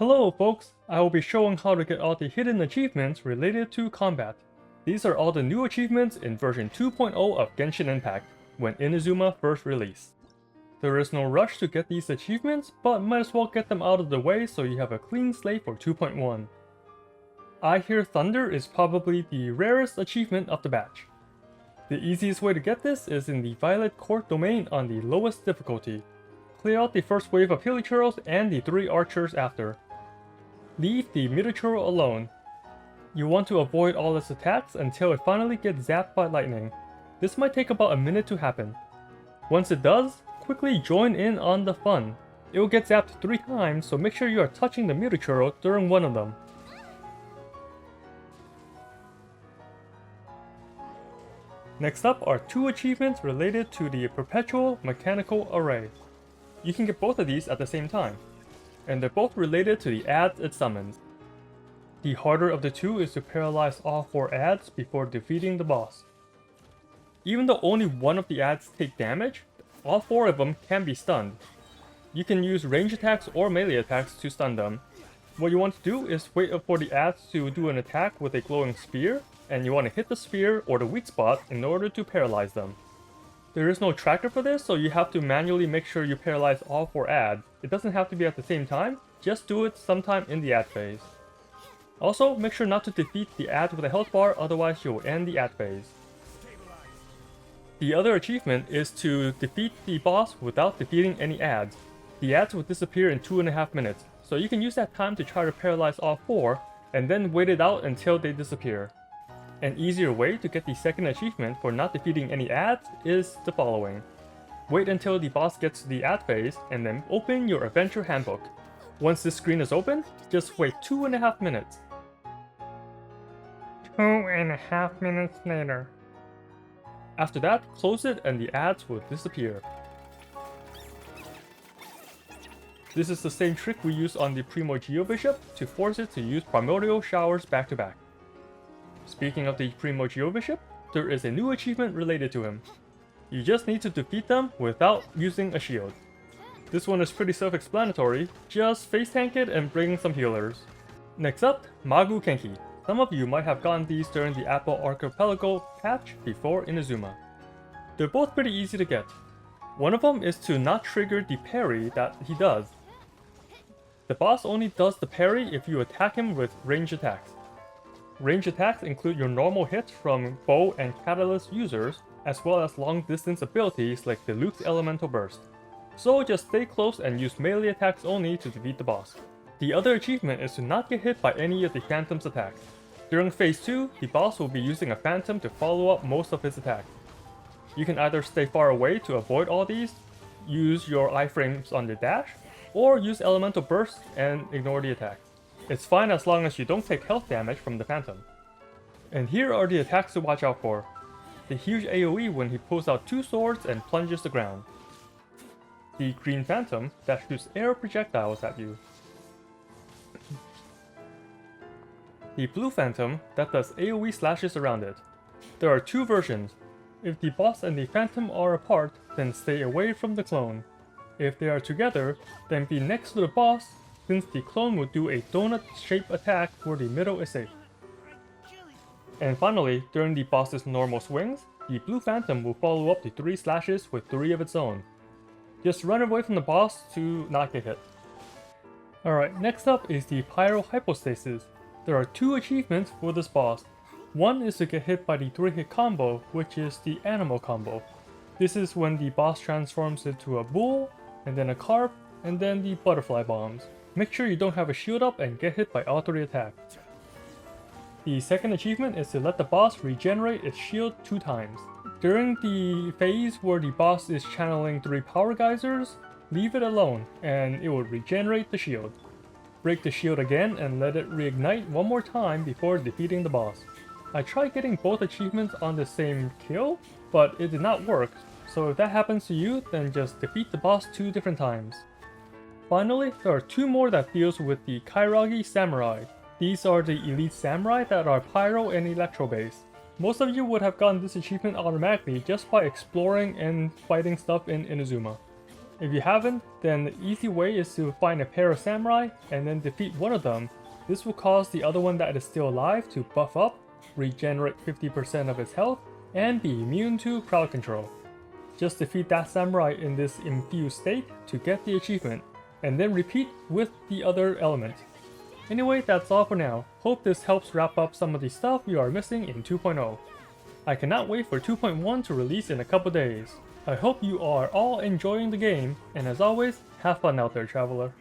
Hello folks, I will be showing how to get all the hidden achievements related to combat. These are all the new achievements in version 2.0 of Genshin Impact, when Inazuma first released. There is no rush to get these achievements, but might as well get them out of the way so you have a clean slate for 2.1. I Hear Thunder is probably the rarest achievement of the batch. The easiest way to get this is in the Violet Court domain on the lowest difficulty. Clear out the first wave of Hilichurls and the 3 archers after. Leave the Mitachurl alone. You want to avoid all its attacks until it finally gets zapped by lightning. This might take about a minute to happen. Once it does, quickly join in on the fun. It will get zapped 3 times, so make sure you are touching the Mitachurl during one of them. Next up are 2 achievements related to the Perpetual Mechanical Array. You can get both of these at the same time, and they're both related to the adds it summons. The harder of the 2 is to paralyze all 4 adds before defeating the boss. Even though only one of the adds take damage, all 4 of them can be stunned. You can use range attacks or melee attacks to stun them. What you want to do is wait for the adds to do an attack with a glowing spear, and you want to hit the spear or the weak spot in order to paralyze them. There is no tracker for this, so you have to manually make sure you paralyze all 4 adds. It doesn't have to be at the same time, just do it sometime in the add phase. Also, make sure not to defeat the add with a health bar, otherwise you will end the add phase. The other achievement is to defeat the boss without defeating any adds. The adds will disappear in 2.5 minutes, so you can use that time to try to paralyze all 4, and then wait it out until they disappear. An easier way to get the second achievement for not defeating any adds is the following. Wait until the boss gets to the add phase, and then open your adventure handbook. Once this screen is open, just wait 2.5 minutes. 2.5 minutes later. After that, close it and the adds will disappear. This is the same trick we used on the Primo Geovishap to force it to use primordial showers back to back. Speaking of the Primo Geovishap, there is a new achievement related to him. You just need to defeat them without using a shield. This one is pretty self-explanatory, just face tank it and bring some healers. Next up, Maguu Kenki. Some of you might have gotten these during the Apple Archipelago patch before Inazuma. They're both pretty easy to get. One of them is to not trigger the parry that he does. The boss only does the parry if you attack him with range attacks. Range attacks include your normal hits from bow and catalyst users, as well as long distance abilities like the Luke's Elemental Burst. So just stay close and use melee attacks only to defeat the boss. The other achievement is to not get hit by any of the Phantom's attacks. During phase 2, the boss will be using a Phantom to follow up most of his attacks. You can either stay far away to avoid all these, use your iframes on the dash, or use Elemental Burst and ignore the attack. It's fine as long as you don't take health damage from the Phantom. And here are the attacks to watch out for. The huge AoE when he pulls out 2 swords and plunges the ground. The Green Phantom that shoots air projectiles at you. The Blue Phantom that does AoE slashes around it. There are 2 versions. If the boss and the Phantom are apart, then stay away from the clone. If they are together, then be next to the boss, since the clone will do a donut-shaped attack where the middle is safe. And finally, during the boss's normal swings, the Blue Phantom will follow up the 3 slashes with 3 of its own. Just run away from the boss to not get hit. Alright, next up is the Pyro Hypostasis. There are 2 achievements for this boss. One is to get hit by the 3-hit combo, which is the animal combo. This is when the boss transforms into a bull, and then a carp, and then the butterfly bombs. Make sure you don't have a shield up and get hit by all 3 attacks. The second achievement is to let the boss regenerate its shield 2 times. During the phase where the boss is channeling 3 power geysers, leave it alone and it will regenerate the shield. Break the shield again and let it reignite one more time before defeating the boss. I tried getting both achievements on the same kill, but it did not work, so if that happens to you, then just defeat the boss 2 different times. Finally, there are 2 more that deals with the Kairagi Samurai. These are the elite samurai that are pyro and electro based. Most of you would have gotten this achievement automatically just by exploring and fighting stuff in Inazuma. If you haven't, then the easy way is to find a Pyro Samurai and then defeat one of them. This will cause the other one that is still alive to buff up, regenerate 50% of its health, and be immune to crowd control. Just defeat that samurai in this infused state to get the achievement, and then repeat with the other element. Anyway, that's all for now. Hope this helps wrap up some of the stuff you are missing in 2.0. I cannot wait for 2.1 to release in a couple days. I hope you are all enjoying the game, and as always, have fun out there, traveler.